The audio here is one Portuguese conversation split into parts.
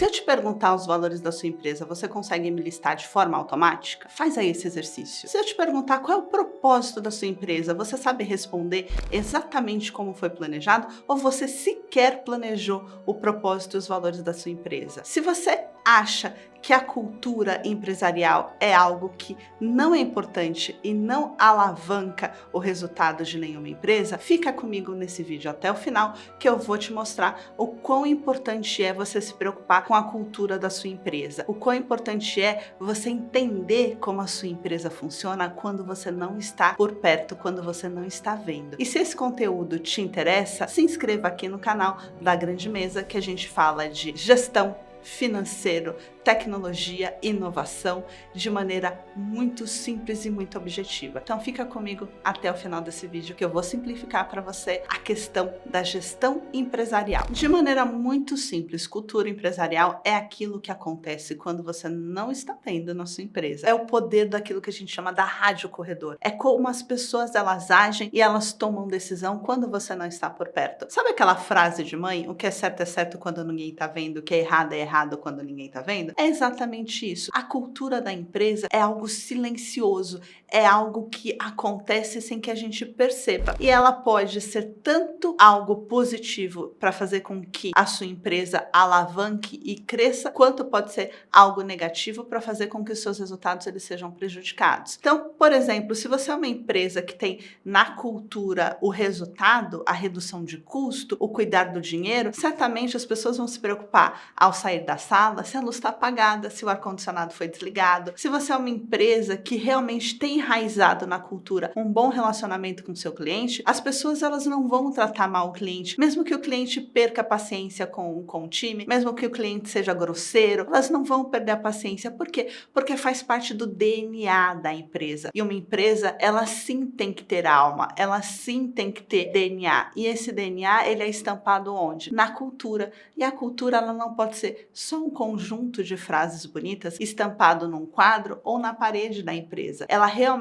Se eu te perguntar os valores da sua empresa, você consegue me listar de forma automática? Faz aí esse exercício. Se eu te perguntar qual é o propósito da sua empresa, você sabe responder exatamente como foi planejado ou você sequer planejou o propósito e os valores da sua empresa? Se você acha que a cultura empresarial é algo que não é importante e não alavanca o resultado de nenhuma empresa, fica comigo nesse vídeo até o final que eu vou te mostrar o quão importante é você se preocupar com a cultura da sua empresa, o quão importante é você entender como a sua empresa funciona quando você não está por perto, quando você não está vendo. E se esse conteúdo te interessa, se inscreva aqui no canal da Grande Mesa, que a gente fala de gestão, financeiro, tecnologia, inovação, de maneira muito simples e muito objetiva. Então fica comigo até o final desse vídeo que eu vou simplificar para você a questão da gestão empresarial. De maneira muito simples, cultura empresarial é aquilo que acontece quando você não está vendo na sua empresa. É o poder daquilo que a gente chama da rádio corredor. É como as pessoas elas agem e elas tomam decisão quando você não está por perto. Sabe aquela frase de mãe? O que é certo quando ninguém está vendo, o que é errado quando ninguém está vendo? É exatamente isso. A cultura da empresa é algo silencioso, é algo que acontece sem que a gente perceba. E ela pode ser tanto algo positivo para fazer com que a sua empresa alavanque e cresça, quanto pode ser algo negativo para fazer com que os seus resultados eles sejam prejudicados. Então, por exemplo, se você é uma empresa que tem na cultura o resultado, a redução de custo, o cuidar do dinheiro, certamente as pessoas vão se preocupar ao sair da sala se a luz está apagada, se o ar-condicionado foi desligado. Se você é uma empresa que realmente tem enraizado na cultura um bom relacionamento com o seu cliente, as pessoas elas não vão tratar mal o cliente, mesmo que o cliente perca a paciência com o time, mesmo que o cliente seja grosseiro, elas não vão perder a paciência. Por quê? Porque faz parte do DNA da empresa. E uma empresa, ela sim tem que ter alma, ela sim tem que ter DNA. E esse DNA, ele é estampado onde? Na cultura. E a cultura, ela não pode ser só um conjunto de frases bonitas estampado num quadro ou na parede da empresa. Ela realmente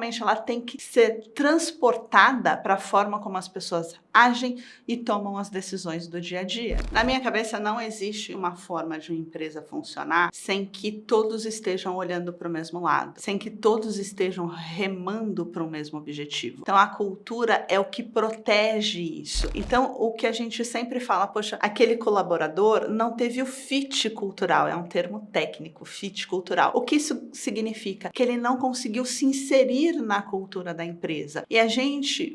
tem que ser transportada para a forma como as pessoas agem e tomam as decisões do dia a dia. Na minha cabeça não existe uma forma de uma empresa funcionar sem que todos estejam olhando para o mesmo lado, sem que todos estejam remando para o mesmo objetivo. Então a cultura é o que protege isso. Então o que a gente sempre fala, poxa, aquele colaborador não teve o fit cultural, é um termo técnico, fit cultural. O que isso significa? Que ele não conseguiu se inserir na cultura da empresa. E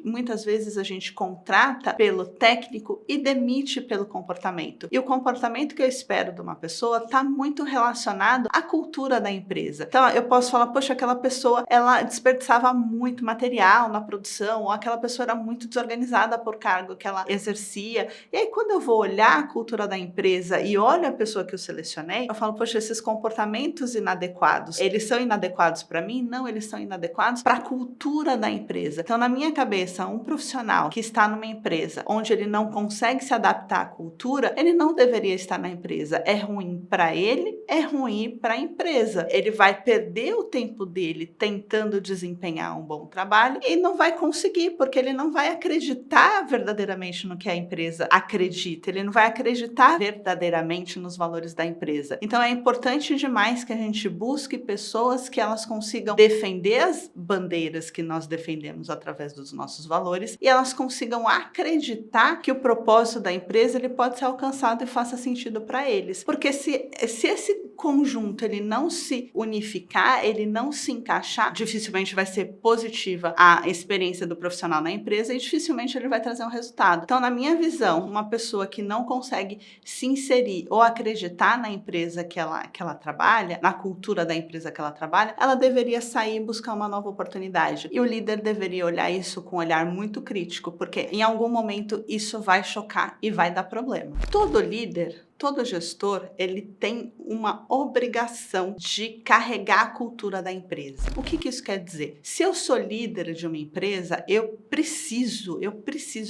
muitas vezes a gente contrata pelo técnico e demite pelo comportamento. E o comportamento que eu espero de uma pessoa está muito relacionado à cultura da empresa. Então eu posso falar, poxa, aquela pessoa ela desperdiçava muito material na produção, ou aquela pessoa era muito desorganizada por cargo que ela exercia. E aí quando eu vou olhar a cultura da empresa e olho a pessoa que eu selecionei, eu falo, poxa, esses comportamentos inadequados, eles são inadequados para mim? Não, eles são inadequados para a cultura da empresa. Então na minha cabeça, um profissional que está numa empresa onde ele não consegue se adaptar à cultura, ele não deveria estar na empresa. É ruim para ele, é ruim para a empresa. Ele vai perder o tempo dele tentando desempenhar um bom trabalho e não vai conseguir, porque ele não vai acreditar verdadeiramente no que a empresa acredita, ele não vai acreditar verdadeiramente nos valores da empresa. Então é importante demais que a gente busque pessoas que elas consigam defender as bandeiras que nós defendemos através dos nossos valores e elas consigam acreditar que o propósito da empresa ele pode ser alcançado e faça sentido para eles. Porque se esse conjunto ele não se unificar, ele não se encaixar, dificilmente vai ser positiva a experiência do profissional na empresa e dificilmente ele vai trazer um resultado. Então, na minha visão, uma pessoa que não consegue se inserir ou acreditar na empresa que ela trabalha, na cultura da empresa que ela trabalha, ela deveria sair e buscar uma nova oportunidade. E o líder deveria olhar isso com um olhar muito crítico, porque em algum momento isso vai chocar e vai dar problema. Todo líder, todo gestor, ele tem uma obrigação de carregar a cultura da empresa. O que isso quer dizer? Se eu sou líder de uma empresa, eu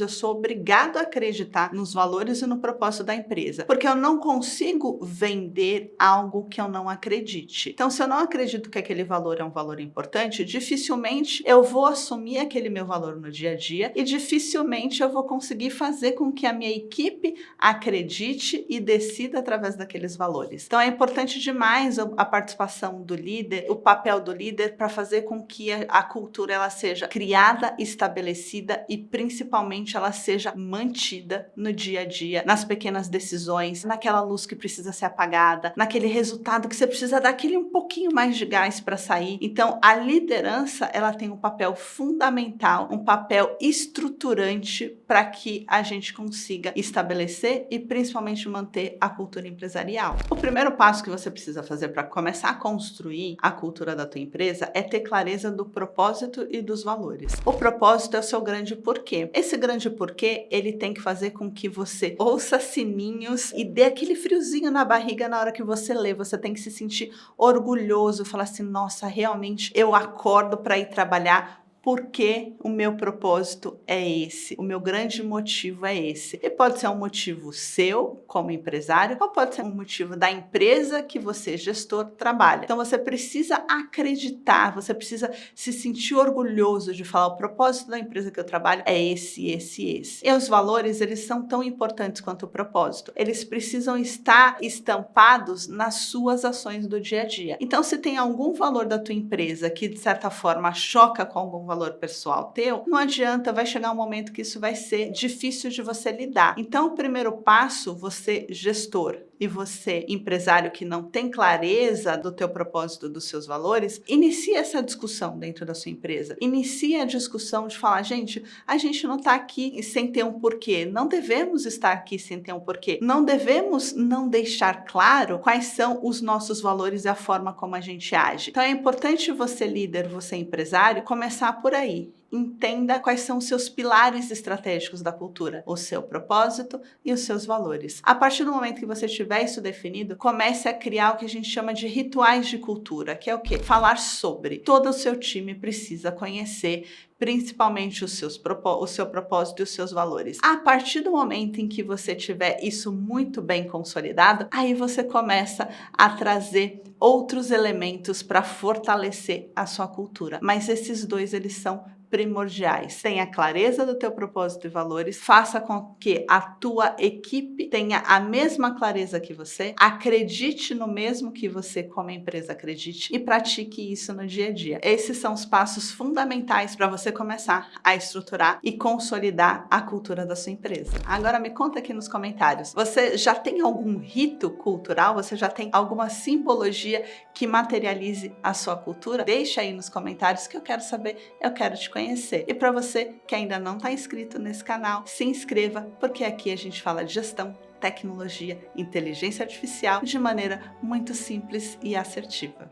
sou obrigado a acreditar nos valores e no propósito da empresa, porque eu não consigo vender algo que eu não acredite. Então, se eu não acredito que aquele valor é um valor importante, dificilmente eu vou assumir aquele meu valor no dia a dia e dificilmente eu vou conseguir fazer com que a minha equipe acredite e estabelecida através daqueles valores. Então é importante demais a participação do líder, o papel do líder para fazer com que a cultura ela seja criada, estabelecida e principalmente ela seja mantida no dia a dia, nas pequenas decisões, naquela luz que precisa ser apagada, naquele resultado que você precisa dar aquele um pouquinho mais de gás para sair. Então a liderança ela tem um papel fundamental, um papel estruturante para que a gente consiga estabelecer e principalmente manter a cultura empresarial. O primeiro passo que você precisa fazer para começar a construir a cultura da tua empresa é ter clareza do propósito e dos valores. O propósito é o seu grande porquê. Esse grande porquê, ele tem que fazer com que você ouça sininhos e dê aquele friozinho na barriga na hora que você lê. Você tem que se sentir orgulhoso, falar assim, nossa, realmente eu acordo para ir trabalhar porque o meu propósito é esse, o meu grande motivo é esse. E pode ser um motivo seu, como empresário, ou pode ser um motivo da empresa que você, gestor, trabalha. Então você precisa acreditar, você precisa se sentir orgulhoso de falar o propósito da empresa que eu trabalho é esse. E os valores, eles são tão importantes quanto o propósito. Eles precisam estar estampados nas suas ações do dia a dia. Então se tem algum valor da tua empresa que de certa forma choca com algum valor pessoal teu, não adianta, vai chegar um momento que isso vai ser difícil de você lidar. Então, o primeiro passo, você gestor e você empresário que não tem clareza do teu propósito, dos seus valores, inicia essa discussão dentro da sua empresa. Inicia a discussão de falar, gente, a gente não está aqui sem ter um porquê. Não devemos estar aqui sem ter um porquê. Não devemos não deixar claro quais são os nossos valores e a forma como a gente age. Então, é importante você, líder, você empresário, começar por aí. Entenda quais são os seus pilares estratégicos da cultura, o seu propósito e os seus valores. A partir do momento que você tiver isso definido, comece a criar o que a gente chama de rituais de cultura, que é o quê? Falar sobre. Todo o seu time precisa conhecer principalmente o seu propósito e os seus valores. A partir do momento em que você tiver isso muito bem consolidado, aí você começa a trazer outros elementos para fortalecer a sua cultura. Mas esses dois, eles são primordiais. Tenha clareza do teu propósito e valores, faça com que a tua equipe tenha a mesma clareza que você, acredite no mesmo que você como empresa acredite e pratique isso no dia a dia. Esses são os passos fundamentais para você começar a estruturar e consolidar a cultura da sua empresa. Agora me conta aqui nos comentários, você já tem algum rito cultural? Você já tem alguma simbologia que materialize a sua cultura? Deixa aí nos comentários que eu quero saber, eu quero te conhecer. E para você que ainda não está inscrito nesse canal, se inscreva, porque aqui a gente fala de gestão, tecnologia, inteligência artificial de maneira muito simples e assertiva.